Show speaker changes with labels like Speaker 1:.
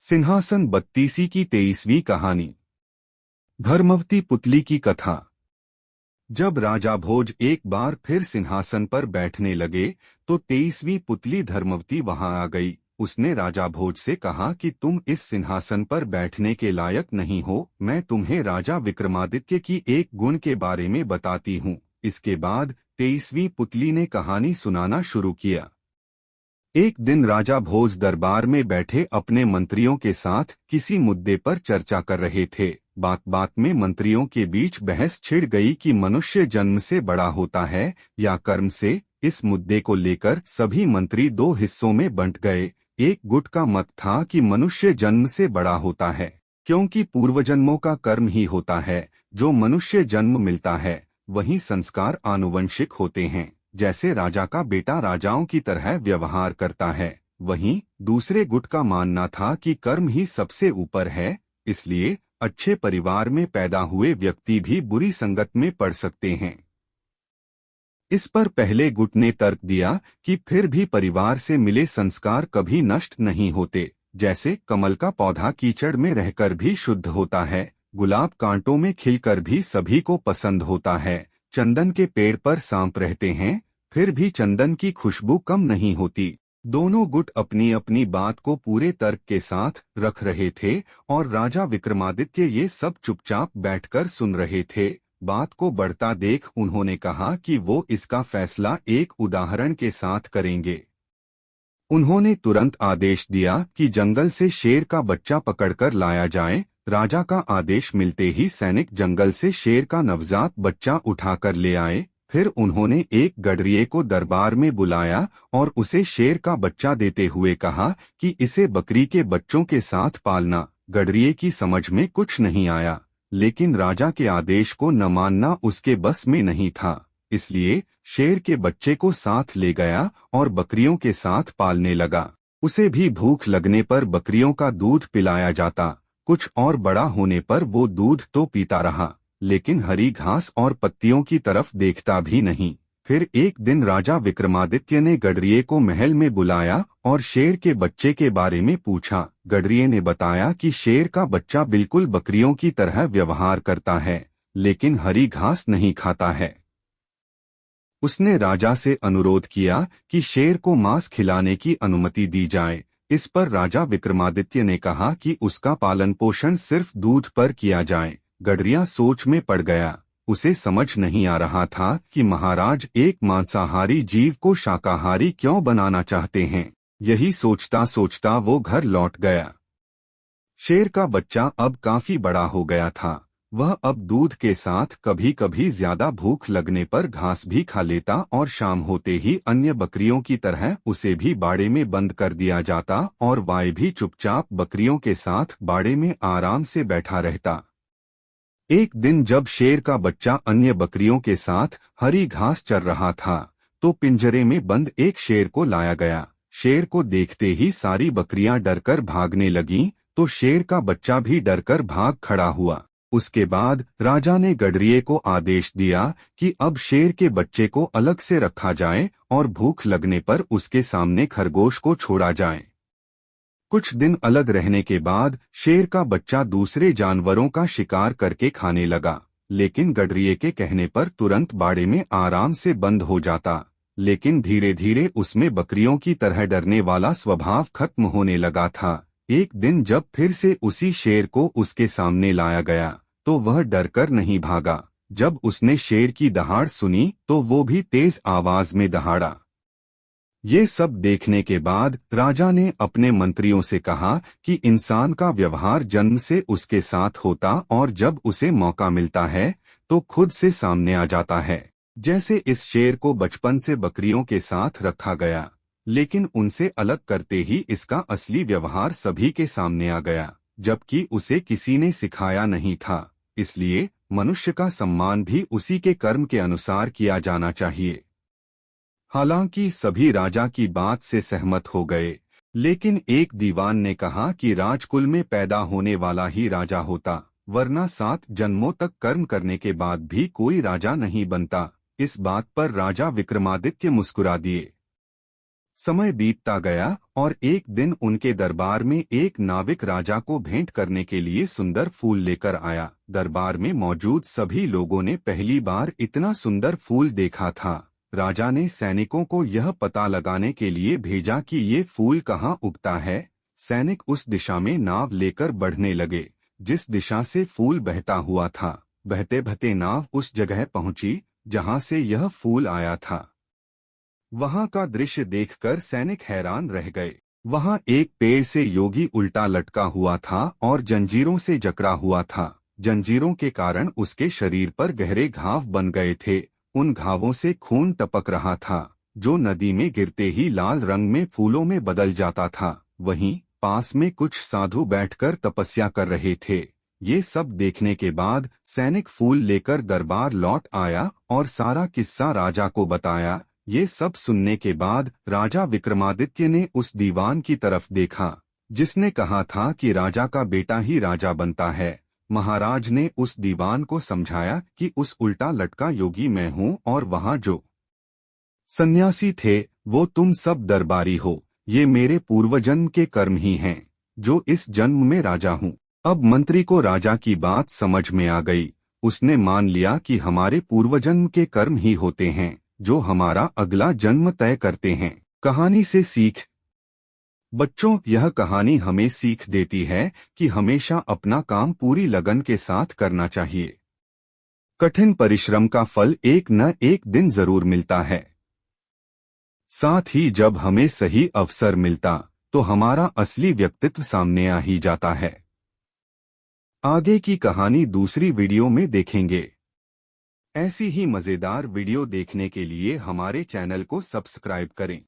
Speaker 1: सिंहासन बत्तीसी की 23वीं कहानी। धर्मवती पुतली की कथा। जब राजा भोज एक बार फिर सिंहासन पर बैठने लगे तो 23वीं पुतली धर्मवती वहां आ गई। उसने राजा भोज से कहा कि तुम इस सिंहासन पर बैठने के लायक नहीं हो। मैं तुम्हें राजा विक्रमादित्य की एक गुण के बारे में बताती हूँ। इसके बाद 23वीं पुतली ने कहानी सुनाना शुरू किया। एक दिन राजा भोज दरबार में बैठे अपने मंत्रियों के साथ किसी मुद्दे पर चर्चा कर रहे थे। बात बात में मंत्रियों के बीच बहस छिड़ गई कि मनुष्य जन्म से बड़ा होता है या कर्म से। इस मुद्दे को लेकर सभी मंत्री दो हिस्सों में बंट गए। एक गुट का मत था कि मनुष्य जन्म से बड़ा होता है, क्योंकि पूर्वजन्मों का कर्म ही होता है जो मनुष्य जन्म मिलता है। वही संस्कार आनुवंशिक होते हैं, जैसे राजा का बेटा राजाओं की तरह व्यवहार करता है। वहीं दूसरे गुट का मानना था कि कर्म ही सबसे ऊपर है, इसलिए अच्छे परिवार में पैदा हुए व्यक्ति भी बुरी संगत में पड़ सकते हैं। इस पर पहले गुट ने तर्क दिया कि फिर भी परिवार से मिले संस्कार कभी नष्ट नहीं होते। जैसे कमल का पौधा कीचड़ में रहकर भी शुद्ध होता है, गुलाब कांटों में खिलकर भी सभी को पसंद होता है, चंदन के पेड़ पर सांप रहते हैं फिर भी चंदन की खुशबू कम नहीं होती। दोनों गुट अपनी अपनी बात को पूरे तर्क के साथ रख रहे थे और राजा विक्रमादित्य ये सब चुपचाप बैठकर सुन रहे थे। बात को बढ़ता देख उन्होंने कहा कि वो इसका फैसला एक उदाहरण के साथ करेंगे। उन्होंने तुरंत आदेश दिया कि जंगल से शेर का बच्चा पकड़कर लाया जाए। राजा का आदेश मिलते ही सैनिक जंगल से शेर का नवजात बच्चा उठाकर ले आए। फिर उन्होंने एक गडरिये को दरबार में बुलाया और उसे शेर का बच्चा देते हुए कहा कि इसे बकरी के बच्चों के साथ पालना। गडरिये की समझ में कुछ नहीं आया, लेकिन राजा के आदेश को न मानना उसके बस में नहीं था, इसलिए शेर के बच्चे को साथ ले गया और बकरियों के साथ पालने लगा। उसे भी भूख लगने पर बकरियों का दूध पिलाया जाता। कुछ और बड़ा होने पर वो दूध तो पीता रहा, लेकिन हरी घास और पत्तियों की तरफ देखता भी नहीं। फिर एक दिन राजा विक्रमादित्य ने गडरिये को महल में बुलाया और शेर के बच्चे के बारे में पूछा। गडरिये ने बताया कि शेर का बच्चा बिल्कुल बकरियों की तरह व्यवहार करता है, लेकिन हरी घास नहीं खाता है। उसने राजा से अनुरोध किया कि शेर को मांस खिलाने की अनुमति दी जाए। इस पर राजा विक्रमादित्य ने कहा कि उसका पालन पोषण सिर्फ दूध पर किया जाए। गडरिया सोच में पड़ गया। उसे समझ नहीं आ रहा था कि महाराज एक मांसाहारी जीव को शाकाहारी क्यों बनाना चाहते हैं। यही सोचता सोचता वो घर लौट गया। शेर का बच्चा अब काफी बड़ा हो गया था। वह अब दूध के साथ कभी कभी ज्यादा भूख लगने पर घास भी खा लेता और शाम होते ही अन्य बकरियों की तरह उसे भी बाड़े में बंद कर दिया जाता और वह भी चुपचाप बकरियों के साथ बाड़े में आराम से बैठा रहता। एक दिन जब शेर का बच्चा अन्य बकरियों के साथ हरी घास चर रहा था तो पिंजरे में बंद एक शेर को लाया गया। शेर को देखते ही सारी बकरियां डरकर भागने लगीं, तो शेर का बच्चा भी डरकर भाग खड़ा हुआ। उसके बाद राजा ने गडरिये को आदेश दिया कि अब शेर के बच्चे को अलग से रखा जाए और भूख लगने पर उसके सामने खरगोश को छोड़ा जाए। कुछ दिन अलग रहने के बाद शेर का बच्चा दूसरे जानवरों का शिकार करके खाने लगा, लेकिन गडरिये के कहने पर तुरंत बाड़े में आराम से बंद हो जाता। लेकिन धीरे धीरे उसमें बकरियों की तरह डरने वाला स्वभाव खत्म होने लगा था। एक दिन जब फिर से उसी शेर को उसके सामने लाया गया तो वह डरकर नहीं भागा। जब उसने शेर की दहाड़ सुनी तो वो भी तेज आवाज में दहाड़ा। ये सब देखने के बाद राजा ने अपने मंत्रियों से कहा कि इंसान का व्यवहार जन्म से उसके साथ होता और जब उसे मौका मिलता है तो खुद से सामने आ जाता है। जैसे इस शेर को बचपन से बकरियों के साथ रखा गया, लेकिन उनसे अलग करते ही इसका असली व्यवहार सभी के सामने आ गया, जबकि उसे किसी ने सिखाया नहीं था। इसलिए मनुष्य का सम्मान भी उसी के कर्म के अनुसार किया जाना चाहिए। हालांकि सभी राजा की बात से सहमत हो गए, लेकिन एक दीवान ने कहा कि राजकुल में पैदा होने वाला ही राजा होता, वरना 7 जन्मों तक कर्म करने के बाद भी कोई राजा नहीं बनता। इस बात पर राजा विक्रमादित्य मुस्कुरा दिए। समय बीतता गया और एक दिन उनके दरबार में एक नाविक राजा को भेंट करने के लिए सुंदर फूल लेकर आया। दरबार में मौजूद सभी लोगों ने पहली बार इतना सुंदर फूल देखा था। राजा ने सैनिकों को यह पता लगाने के लिए भेजा कि ये फूल कहाँ उगता है। सैनिक उस दिशा में नाव लेकर बढ़ने लगे जिस दिशा से फूल बहता हुआ था। बहते बहते नाव उस जगह पहुंची जहां से यह फूल आया था। वहां का दृश्य देखकर सैनिक हैरान रह गए। वहां एक पेड़ से योगी उल्टा लटका हुआ था और जंजीरों से जकड़ा हुआ था। जंजीरों के कारण उसके शरीर पर गहरे घाव बन गए थे। उन घावों से खून टपक रहा था जो नदी में गिरते ही लाल रंग में फूलों में बदल जाता था। वहीं पास में कुछ साधु बैठकर तपस्या कर रहे थे। ये सब देखने के बाद सैनिक फूल लेकर दरबार लौट आया और सारा किस्सा राजा को बताया। ये सब सुनने के बाद राजा विक्रमादित्य ने उस दीवान की तरफ देखा जिसने कहा था कि राजा का बेटा ही राजा बनता है। महाराज ने उस दीवान को समझाया कि उस उल्टा लटका योगी मैं हूँ और वहाँ जो सन्यासी थे वो तुम सब दरबारी हो। ये मेरे पूर्वजन्म के कर्म ही हैं जो इस जन्म में राजा हूँ। अब मंत्री को राजा की बात समझ में आ गई। उसने मान लिया कि हमारे पूर्वजन्म के कर्म ही होते हैं जो हमारा अगला जन्म तय करते हैं। कहानी से सीख। बच्चों, यह कहानी हमें सीख देती है कि हमेशा अपना काम पूरी लगन के साथ करना चाहिए। कठिन परिश्रम का फल एक न एक दिन जरूर मिलता है। साथ ही जब हमें सही अवसर मिलता तो हमारा असली व्यक्तित्व सामने आ ही जाता है। आगे की कहानी दूसरी वीडियो में देखेंगे। ऐसी ही मजेदार वीडियो देखने के लिए हमारे चैनल को सब्सक्राइब करें।